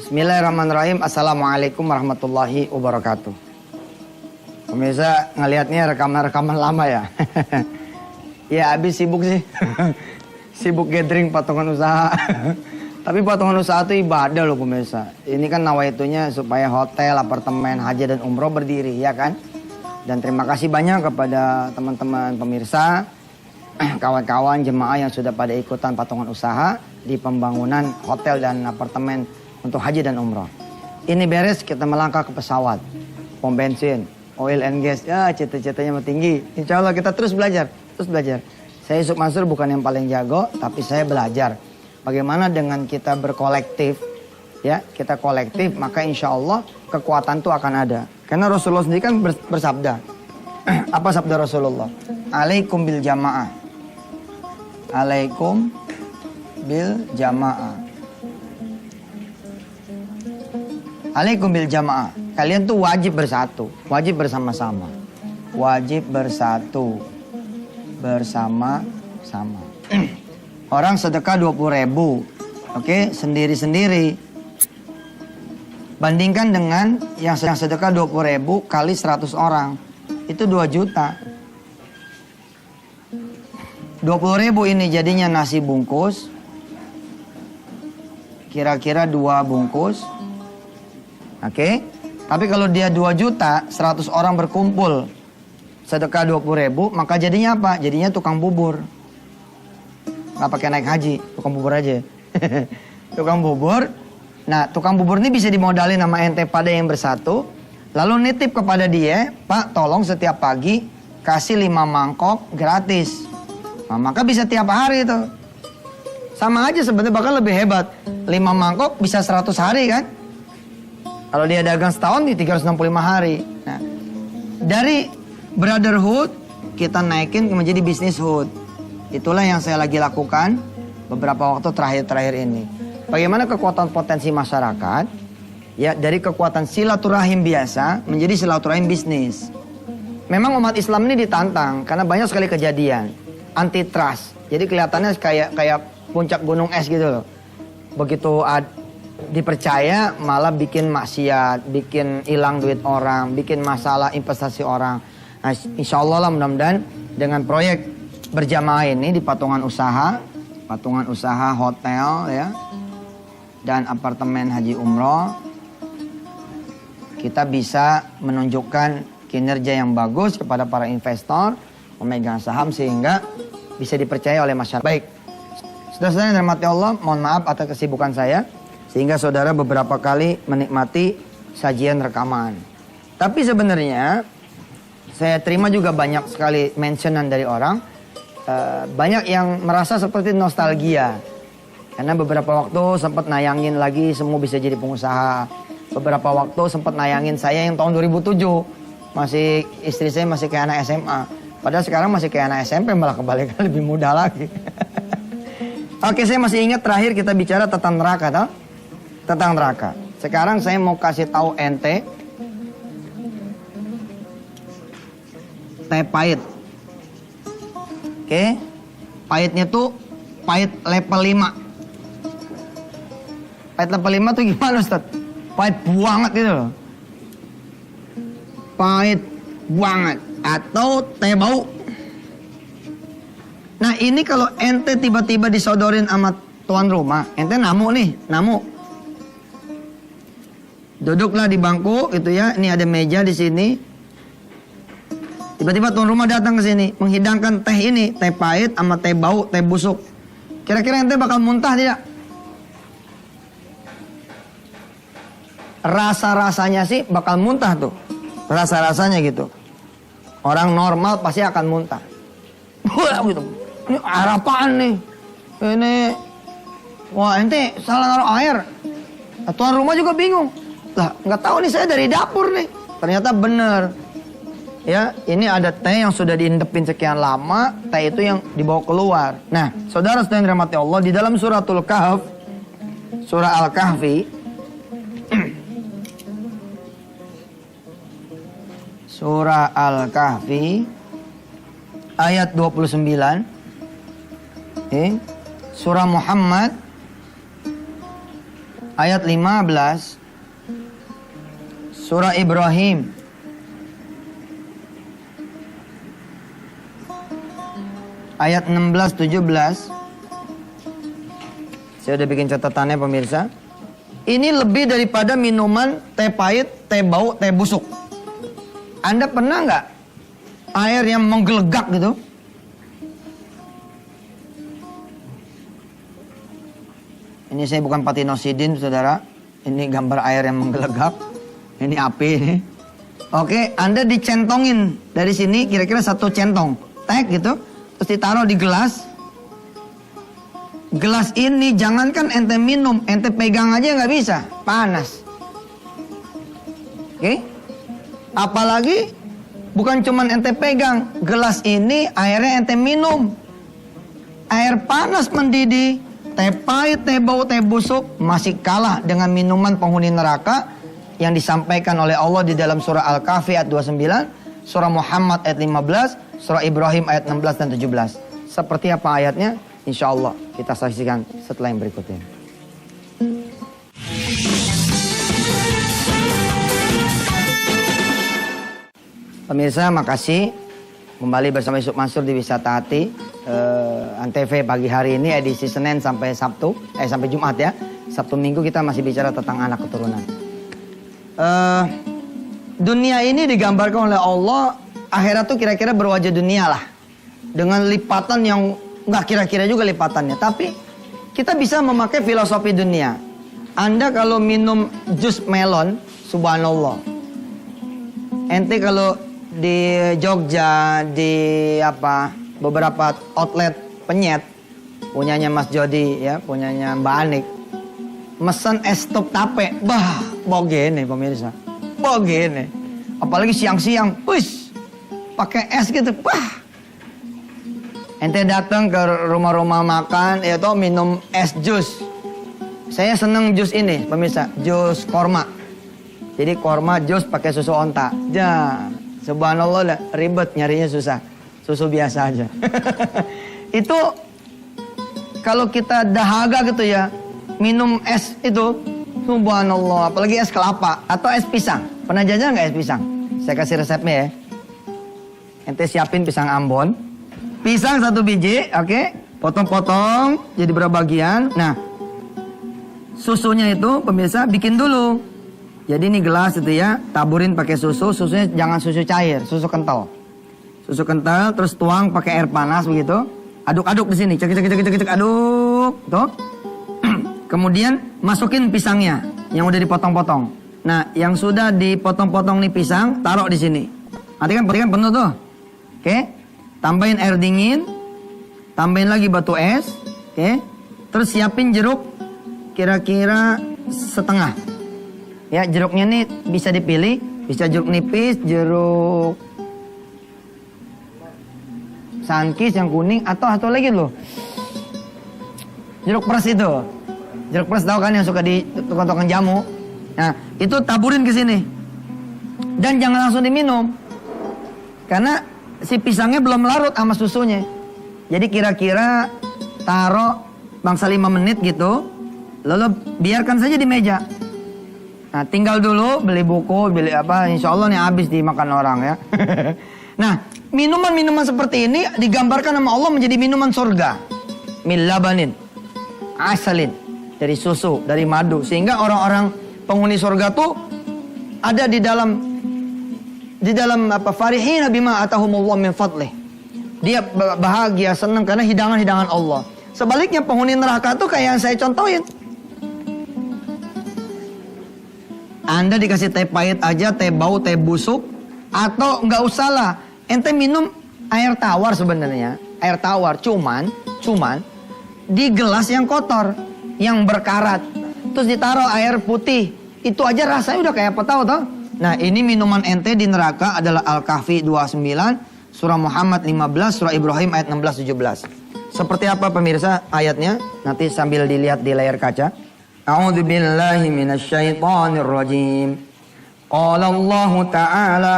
Bismillahirrahmanirrahim. Assalamualaikum warahmatullahi wabarakatuh. Pemirsa ngelihatnya rekaman-rekaman lama ya. Ya habis sibuk sih. Sibuk gathering patungan usaha. Tapi patungan usaha itu ibadah loh pemirsa. Ini kan nawaitunya supaya hotel, apartemen, haji dan umroh berdiri ya kan. Dan terima kasih banyak kepada teman-teman pemirsa, kawan-kawan jemaah yang sudah pada ikutan patungan usaha di pembangunan hotel dan apartemen untuk haji dan umroh. Ini beres kita melangkah ke pesawat, pom bensin, oil and gas. Ya cita-citanya mau tinggi. Insya Allah kita terus belajar, terus belajar. Saya Yusuf Mansur bukan yang paling jago, tapi saya belajar. Bagaimana dengan kita berkolektif, ya kita kolektif, maka insya Allah kekuatan itu akan ada. Karena Rasulullah sendiri kan bersabda. Apa sabda Rasulullah? Alaikum bil jamaah. Alaikum bil jamaah. Alaikum bil jamaah. Kalian tuh wajib bersatu, wajib bersama-sama. Wajib bersatu bersama-sama. Orang sedekah 20.000. Oke, sendiri-sendiri. Bandingkan dengan yang sedekah 20.000 kali 100 orang. Itu 2 juta. 20.000 ini jadinya nasi bungkus. Kira-kira 2 bungkus. Oke, tapi kalau dia 2 juta, 100 orang berkumpul, sedekah 20.000, maka jadinya apa? Jadinya tukang bubur. Nggak pakai naik haji, tukang bubur aja. Tukang bubur. Nah, tukang bubur ini bisa dimodalin sama ente pada yang bersatu, lalu nitip kepada dia, Pak, tolong setiap pagi kasih 5 mangkok gratis. Nah, maka bisa tiap hari itu. Sama aja sebenarnya, bahkan lebih hebat. 5 mangkok bisa 100 hari kan? Kalau dia dagang setahun di 365 hari. Nah, dari brotherhood kita naikin menjadi businesshood. Itulah yang saya lagi lakukan beberapa waktu terakhir ini. Bagaimana kekuatan potensi masyarakat ya dari kekuatan silaturahim biasa menjadi silaturahim bisnis. Memang umat Islam ini ditantang karena banyak sekali kejadian antitrust. Jadi kelihatannya kayak puncak gunung es gitu loh. Begitu dipercaya malah bikin maksiat, bikin hilang duit orang, bikin masalah investasi orang. Nah, insya Allah lah mudah-mudahan dengan proyek berjamaah ini di patungan usaha hotel ya, dan apartemen haji umroh, kita bisa menunjukkan kinerja yang bagus kepada para investor, pemegang saham sehingga bisa dipercaya oleh masyarakat. Baik, saudara-saudara yang dirahmati Allah, mohon maaf atas kesibukan saya. Sehingga saudara beberapa kali menikmati sajian rekaman. Tapi sebenarnya saya terima juga banyak sekali mentionan dari orang. Banyak yang merasa seperti nostalgia. Karena beberapa waktu sempat nayangin lagi semua bisa jadi pengusaha. Beberapa waktu sempat nayangin saya yang tahun 2007. Istri saya masih kayak anak SMA. Padahal sekarang masih kayak anak SMP, malah kebalikan lebih muda lagi. Oke, saya masih ingat terakhir kita bicara tentang neraka, tau? Tentang neraka. Sekarang saya mau kasih tahu ente teh pahit. Oke. Pahitnya tuh pahit level 5. Pahit level 5 tuh gimana Ustaz? Pahit banget gitu loh. Pahit banget atau teh bau. Nah, ini kalau ente tiba-tiba disodorin sama tuan rumah, ente namu nih, namu. Duduklah di bangku gitu ya. Ini ada meja di sini. Tiba-tiba tuan rumah datang ke sini menghidangkan teh ini, teh pahit sama teh bau, teh busuk. Kira-kira ente bakal muntah tidak? Rasa-rasanya sih bakal muntah tuh. Rasa-rasanya gitu. Orang normal pasti akan muntah. Gitu. Ini air apaan nih? Ini wah ente salah naruh air. Tuan rumah juga bingung. Lah, nggak tahu nih saya dari dapur nih. Ternyata bener. Ya, ini ada teh yang sudah diindepin sekian lama, teh itu yang dibawa keluar. Nah, saudara-saudara yang dirahmati Allah, di dalam suratul Kahf, surah Al-Kahfi, surah Al-Kahfi, ayat 29, surah Muhammad, ayat 15 surah Ibrahim. Ayat 16 17. Saya udah bikin catatannya pemirsa. Ini lebih daripada minuman teh pahit, teh bau, teh busuk. Anda pernah nggak air yang menggelegak gitu? Ini saya bukan patinosidin, saudara. Ini gambar air yang menggelegak. Ini api ini. Oke, Anda dicentongin dari sini kira-kira 1 centong. Tek gitu. Terus ditaruh di gelas. Gelas ini jangankan ente minum, ente pegang aja nggak bisa. Panas. Oke? Apalagi bukan cuman ente pegang. Gelas ini airnya ente minum. Air panas mendidih. Teh pahit, teh bau, teh busuk masih kalah dengan minuman penghuni neraka yang disampaikan oleh Allah di dalam surah Al-Kahfi ayat 29, surah Muhammad ayat 15, surah Ibrahim ayat 16 dan 17. Seperti apa ayatnya? Insya Allah kita saksikan setelah yang berikut ini. Pemirsa, makasih kembali bersama Yusuf Mansur di Wisata Hati. Antv pagi hari ini edisi Senin sampai Sabtu, sampai Jumat ya. Sabtu Minggu kita masih bicara tentang anak keturunan. Dunia ini digambarkan oleh Allah, akhirat tuh kira-kira berwajah dunia lah, dengan lipatan yang nggak kira-kira juga lipatannya. Tapi kita bisa memakai filosofi dunia. Anda kalau minum jus melon, subhanallah. Ente kalau di Jogja, di beberapa outlet penyet punyanya Mas Jody ya, punyanya Mbak Anik, mesen es stop tape, bogene pemirsa, bogene, apalagi siang-siang, pakai es gitu, ente datang ke rumah-rumah makan, ya toh minum es jus. Saya seneng jus ini pemirsa, jus korma. Jadi korma jus pakai susu onta, subhanallah lah, ribet nyarinya susah. Susu biasa aja. Itu kalau kita dahaga gitu ya, minum es itu, subhanallah, apalagi es kelapa atau es pisang. Pernah jajan nggak es pisang? Saya kasih resepnya ya. Ente siapin pisang Ambon. Pisang 1 biji, oke? Potong-potong jadi berapa bagian. Nah, susunya itu pemirsa bikin dulu. Jadi ini gelas itu ya, taburin pakai susu. Susunya jangan susu cair, susu kental. Susu kental, terus tuang pakai air panas begitu. Aduk-aduk di sini, cek, aduk, tuh. Kemudian masukin pisangnya yang udah dipotong-potong. Nah, yang sudah dipotong-potong nih pisang, taruh di sini. Nanti kan penuh tuh. Oke? Tambahin air dingin, tambahin lagi batu es, oke? Terus siapin jeruk kira-kira setengah. Ya, jeruknya nih bisa dipilih, bisa jeruk nipis, jeruk Sunkist yang kuning, atau satu lagi loh, jeruk pres itu. Jeruk pres tahu kan yang suka di tukang-tukang jamu. Nah, itu taburin ke sini. Dan jangan langsung diminum. Karena si pisangnya belum larut sama susunya. Jadi kira-kira taruh bangsa 5 menit gitu, lalu biarkan saja di meja. Nah, tinggal dulu beli buku, beli apa, insya Allah nih habis dimakan orang ya. Nah, minuman-minuman seperti ini digambarkan sama Allah menjadi minuman surga. Min labanin, asalin, dari susu, dari madu. Sehingga orang-orang penghuni surga tuh ada di dalam farihina bima atahumullah min fadlih. Dia bahagia, senang karena hidangan-hidangan Allah. Sebaliknya penghuni neraka tuh kayak yang saya contohin. Anda dikasih teh pahit aja, teh bau, teh busuk, atau nggak usah lah, ente minum air tawar sebenarnya, air tawar, cuman di gelas yang kotor, yang berkarat, terus ditaruh air putih, itu aja rasanya udah kayak apa tahu toh? Nah, ini minuman ente di neraka adalah Al-Kahfi 29, surah Muhammad 15, surah Ibrahim ayat 16-17. Seperti apa pemirsa ayatnya? Nanti sambil dilihat di layar kaca. A'udzu billahi minasyaitonir rajim. Qala Allah Ta'ala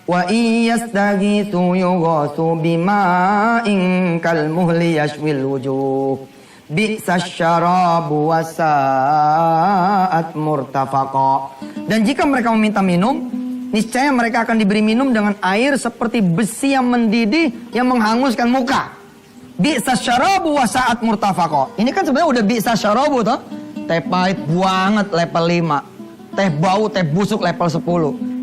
wa iyastaghithu yughathu bima'in kalmuhli yashwil wujuh bi'sasy syarabu wa sa'at sa'at murtafaqa. Dan jika mereka meminta minum, niscaya mereka akan diberi minum dengan air seperti besi yang mendidih yang menghanguskan muka. Bi'sa syarabu wa sa'at murtafaqa. Ini kan sebenarnya udah bi'sa syarabu toh. Teh pahit banget level 5. Teh bau, teh busuk level 10.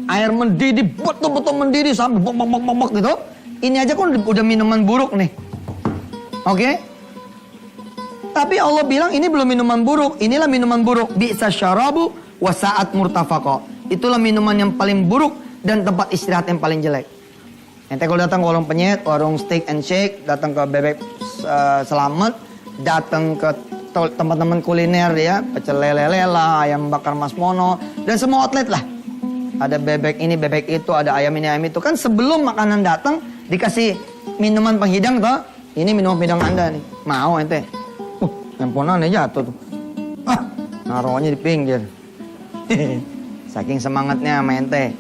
Air mendidih, betul-betul mendidih sampai bok gitu. Ini aja kan udah minuman buruk nih. Oke? Tapi Allah bilang ini belum minuman buruk. Inilah minuman buruk. Bi'sa syarabu wa sa'at murtafaqa. Itulah minuman yang paling buruk dan tempat istirahat yang paling jelek. Ente kalau datang ke warung penyet, warung steak and shake, datang ke bebek selamat, datang ke teman-teman kuliner ya, pecel lele lela, ayam bakar Mas Mono, dan semua outlet lah. Ada bebek ini, bebek itu, ada ayam ini, ayam itu. Kan sebelum makanan datang dikasih minuman penghidang toh. Ini minuman penghidang Anda nih. Mau ente? Handphone-nya jatuh tuh. Naruhnya di pinggir. Saking semangatnya sama ente.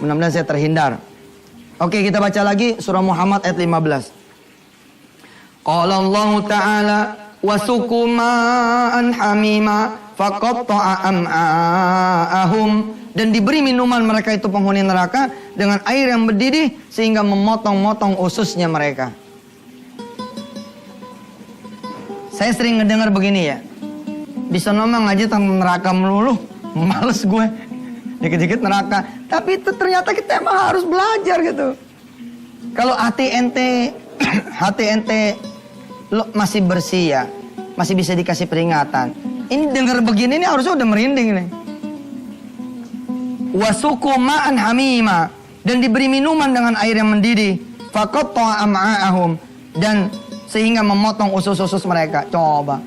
Mudah-mudahan saya terhindar. Oke, kita baca lagi surah Muhammad ayat 15. Qala Allah Ta'ala wasuqu ma'an hamima faqatta'a am'a'ahum. Dan diberi minuman mereka itu penghuni neraka dengan air yang mendidih sehingga memotong-motong ususnya mereka. Saya sering ngedengar begini ya. Bisa ngomong aja tentang neraka melulu. Males gue. Dikit-dikit neraka. Tapi itu ternyata kita emang harus belajar gitu. Kalau hati ente lo masih bersih ya. Masih bisa dikasih peringatan. Ini dengar begini nih harusnya udah merinding nih. Wasuqu ma'an hamima. Dan diberi minuman dengan air yang mendidih. Faqatta'a am'a'ahum. Dan sehingga memotong usus-usus mereka. Coba.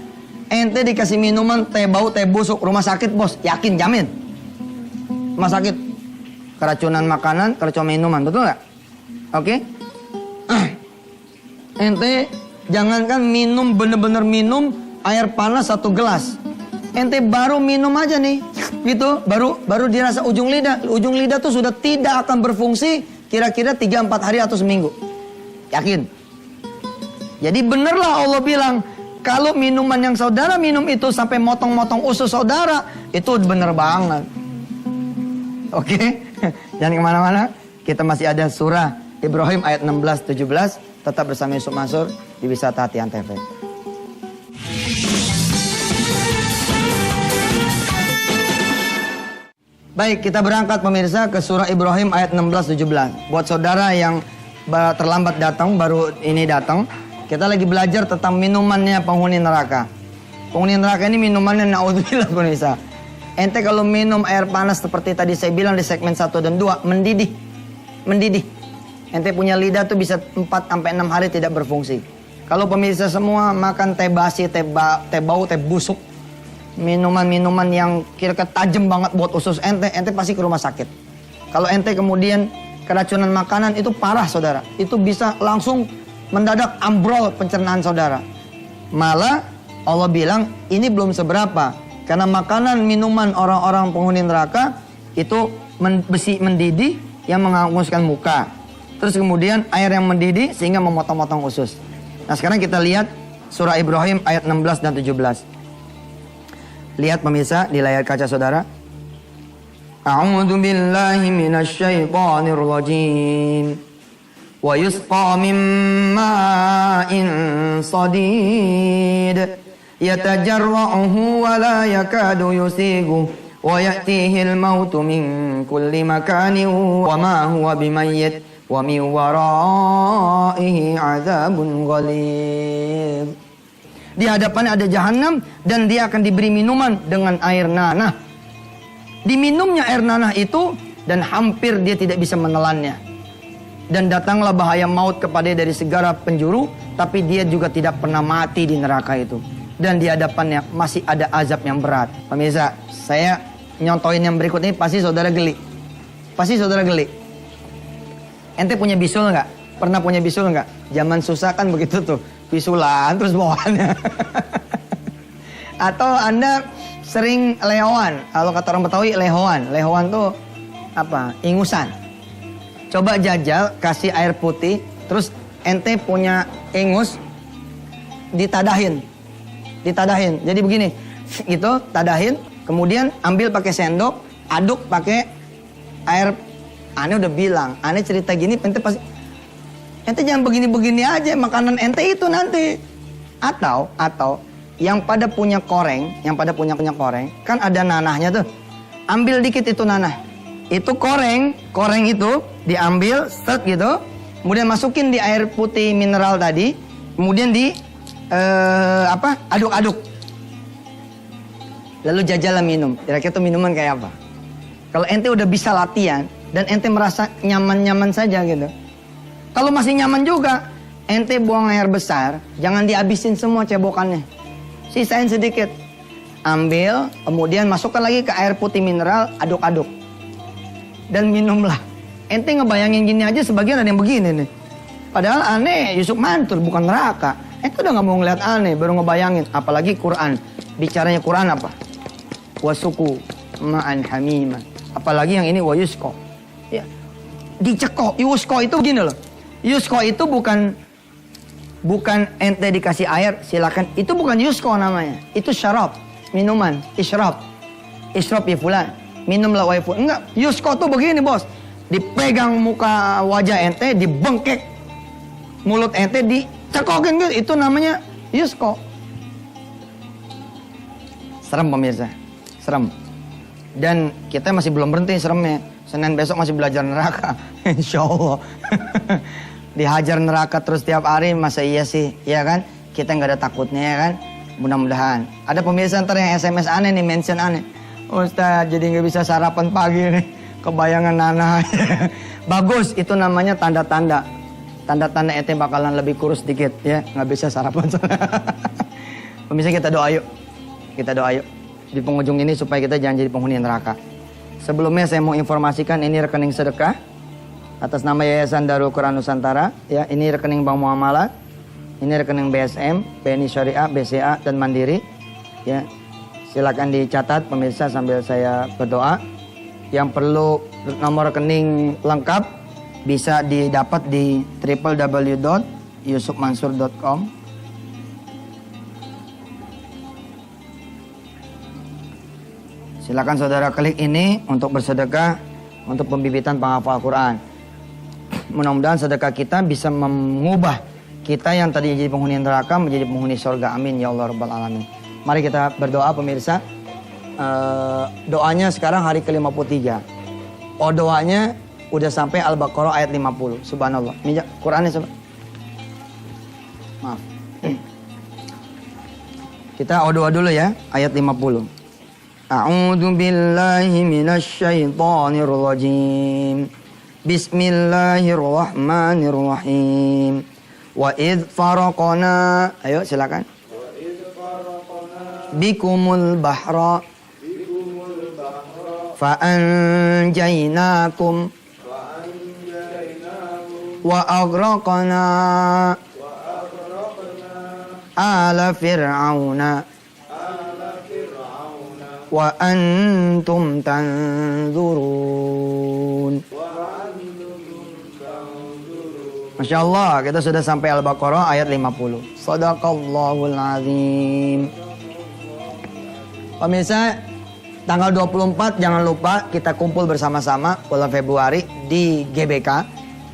Ente dikasih minuman teh bau, teh busuk. Rumah sakit bos. Yakin, jamin. Rumah sakit. Keracunan makanan, keracunan minuman. Betul nggak? Oke? Ente jangankan minum, bener-bener minum air panas 1 gelas. Ente baru minum aja nih. Gitu. Baru dirasa ujung lidah. Ujung lidah tuh sudah tidak akan berfungsi kira-kira 3-4 hari atau seminggu. Yakin? Jadi benerlah Allah bilang, kalau minuman yang saudara minum itu sampai motong-motong usus saudara, itu bener banget. Oke? Jangan kemana-mana. Kita masih ada surah Ibrahim ayat 16-17. Tetap bersama Yusuf Mansur di Wisata Hati Antv. Baik, kita berangkat pemirsa ke surah Ibrahim ayat 16-17. Buat saudara yang terlambat datang, baru ini datang. Kita lagi belajar tentang minumannya penghuni neraka. Penghuni neraka ini minumannya naudzubillah pemirsa. Ente kalau minum air panas seperti tadi saya bilang di segmen 1 dan 2, mendidih. Mendidih. Ente punya lidah tuh bisa 4-6 hari tidak berfungsi. Kalau pemirsa semua makan teh basi, teh bau, teh busuk, minuman-minuman yang kira-kira tajam banget buat usus ente pasti ke rumah sakit. Kalau ente kemudian keracunan makanan itu parah saudara. Itu bisa langsung mendadak ambrol pencernaan saudara. Malah Allah bilang ini belum seberapa. Karena makanan, minuman orang-orang penghuni neraka itu besi mendidih yang menghanguskan muka. Terus kemudian air yang mendidih sehingga memotong-motong usus. Nah sekarang kita lihat surah Ibrahim ayat 16 dan 17. Lihat pemirsa di layar kaca saudara. A'udzu billahi minasyaitonir rajim. Wa yusqa min ma'in sadid. Yatajarra'uhu wa la yakadu yusighu wa ya'tihi al-mautu min kulli makanin wa ma huwa bimayyit wa min wara'ihi 'adzabun ghalidh. Di hadapannya ada jahanam dan dia akan diberi minuman dengan air nanah. Diminumnya air nanah itu dan hampir dia tidak bisa menelannya. Dan datanglah bahaya maut kepada dari segala penjuru, tapi dia juga tidak pernah mati di neraka itu. Dan di hadapannya masih ada azab yang berat. Pemirsa, saya nyontohin yang berikut ini pasti saudara geli. Pasti saudara geli. Ente punya bisul nggak? Pernah punya bisul nggak? Zaman susah kan begitu tuh. Bisulan terus bawaannya. Atau Anda sering lehoan. Kalau kata orang Betawi lehoan. Lehoan tuh apa? Ingusan. Coba jajal kasih air putih. Terus ente punya ingus. Ditadahin. Jadi begini, gitu, tadahin, Kemudian ambil pakai sendok, aduk pakai air. Ane udah bilang, ane cerita gini, ente pasti, ente jangan begini-begini aja, makanan ente itu nanti. Atau yang pada punya koreng, koreng, kan ada nanahnya tuh. Ambil dikit itu nanah. Itu koreng itu diambil, set gitu. Kemudian masukin di air putih mineral tadi. Kemudian aduk-aduk. Lalu jajalah minum. Kira-kira itu minuman kayak apa? Kalau ente udah bisa latihan dan ente merasa nyaman-nyaman saja gitu. Kalau masih nyaman juga, ente buang air besar, jangan dihabisin semua cebokannya. Sisain sedikit. Ambil, kemudian masukkan lagi ke air putih mineral, aduk-aduk. Dan minumlah. Ente ngebayangin gini aja, sebagian ada yang begini nih. Padahal aneh, Yusuf Mantur, bukan neraka. Ente udah gak mau ngeliat aneh, baru ngebayangin. Apalagi Quran. Bicaranya Quran apa? Wasuku ma'an hamima. Apalagi yang ini wayusko. Ya. Dicekok. Yusko itu begini loh. Yusko itu bukan ente dikasih air, silakan. Itu bukan yusko namanya. Itu syarab. Minuman, isyrab ya fulan, minumlah wahai fulan. Enggak, yusko tuh begini bos, dipegang muka wajah ente, dibengkek mulut ente, dicekokin gitu, itu namanya yusko. Serem pemirsa, serem. Dan kita masih belum berhenti seremnya. Senin besok masih belajar neraka, insya Allah. Dihajar neraka terus tiap hari, masa iya sih, ya kan? Kita nggak ada takutnya ya kan? Mudah-mudahan. Ada pemirsa ntar yang SMS aneh nih, mention aneh. Ustaz, jadi nggak bisa sarapan pagi nih. Kebayangan nanah. Bagus, itu namanya tanda-tanda. Tanda-tanda ente bakalan lebih kurus dikit ya. Nggak bisa sarapan. Pemirsa, kita doa yuk. Kita doa yuk. Di penghujung ini supaya kita jangan jadi penghuni neraka. Sebelumnya saya mau informasikan ini rekening sedekah. Atas nama Yayasan Darul Quran Nusantara. Ya, ini rekening Bank Muamalah. Ini rekening BSM, BNI Syariah, BCA, dan Mandiri. Ya, silakan dicatat pemirsa sambil saya berdoa. Yang perlu nomor rekening lengkap bisa didapat di www.yusufmansur.com. Silakan saudara klik ini untuk bersedekah untuk pembibitan penghafal Quran. Mudah-mudahan sedekah kita bisa mengubah kita yang tadi jadi penghuni neraka menjadi penghuni surga. Amin ya Allah rabbal alamin. Mari kita berdoa pemirsa. Doanya sekarang hari ke-53. Doanya udah sampai Al-Baqarah ayat 50. Subhanallah. Minjak Qurannya coba. Maaf. Kita doa dulu ya, ayat 50. A'udzu billahi minasyaitonir rajim. Bismillahirrahmanirrahim. Wa idh faraqna, ayo silakan. Bikumul bahra fa anjaynakum wa aghraqna ala fir'auna wa antum tanzurun. Masya Allah, kita sudah sampai Al-Baqarah ayat 50. Shadaqallahul azim. Pemirsa, tanggal 24 jangan lupa kita kumpul bersama-sama bulan Februari di GBK,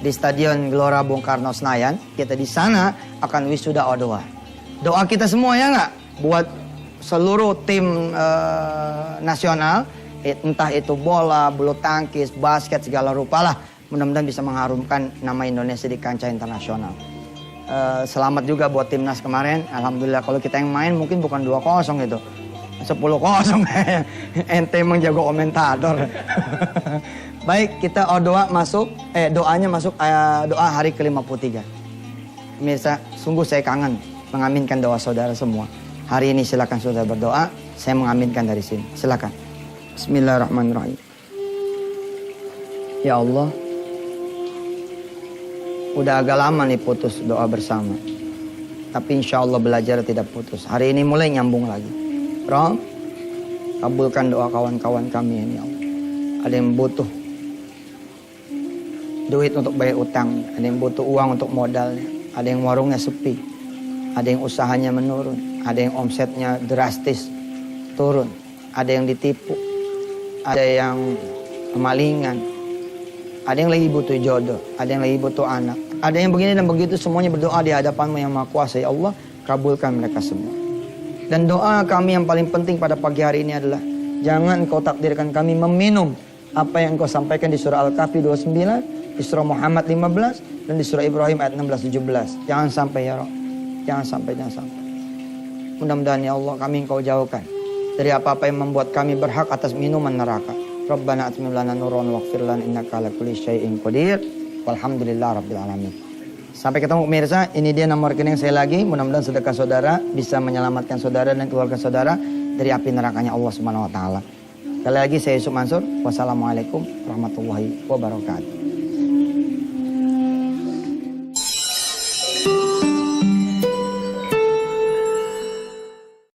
di Stadion Gelora Bung Karno Senayan. Kita di sana akan wisuda O2. Doa kita semua ya nggak? Buat seluruh tim nasional, entah itu bola, bulu tangkis, basket, segala rupa lah. Mudah-mudahan bisa mengharumkan nama Indonesia di kancah internasional. Selamat juga buat timnas kemarin. Alhamdulillah, kalau kita yang main mungkin bukan 2-0 gitu. 10-0 ente emang jago komentator. Baik, kita doanya masuk doa hari ke-53. Pemirsa, sungguh saya kangen mengaminkan doa saudara semua. Hari ini silakan saudara berdoa, saya mengaminkan dari sini. Silakan. Bismillahirrahmanirrahim. Ya Allah, udah agak lama nih putus doa bersama. Tapi insya Allah belajar tidak putus. Hari ini mulai nyambung lagi. Rob, kabulkan doa kawan-kawan kami ini ya Allah. Ada yang butuh duit untuk bayar utang. Ada yang butuh uang untuk modalnya. Ada yang warungnya sepi. Ada yang usahanya menurun. Ada yang omsetnya drastis turun. ada yang ditipu, ada yang kemalingan, ada yang lagi butuh jodoh, ada yang lagi butuh anak, ada yang begini dan begitu, semuanya berdoa di hadapan-Mu yang Maha Kuasa. Ya Allah, kabulkan mereka semua. Dan doa kami yang paling penting pada pagi hari ini adalah jangan Engkau takdirkan kami meminum apa yang Engkau sampaikan di surah Al-Kahfi 29, di surah Muhammad 15, dan di surah Ibrahim ayat 16-17. Jangan sampai ya Rabb. Jangan sampai. Mudah-mudahan ya Allah kami Engkau jauhkan dari apa-apa yang membuat kami berhak atas minuman neraka. Rabbana atmim lana nuran waghfir lana innaka ala kulli syai'in qadir. Walhamdulillah rabbil alamin. Sampai ketemu pemirsa, ini dia nomor rekening saya lagi. Mudah-mudahan sedekah saudara bisa menyelamatkan saudara dan keluarga saudara dari api nerakanya Allah Subhanahu wa taala. Sekali lagi saya Yusuf Mansur. Wassalamualaikum warahmatullahi wabarakatuh.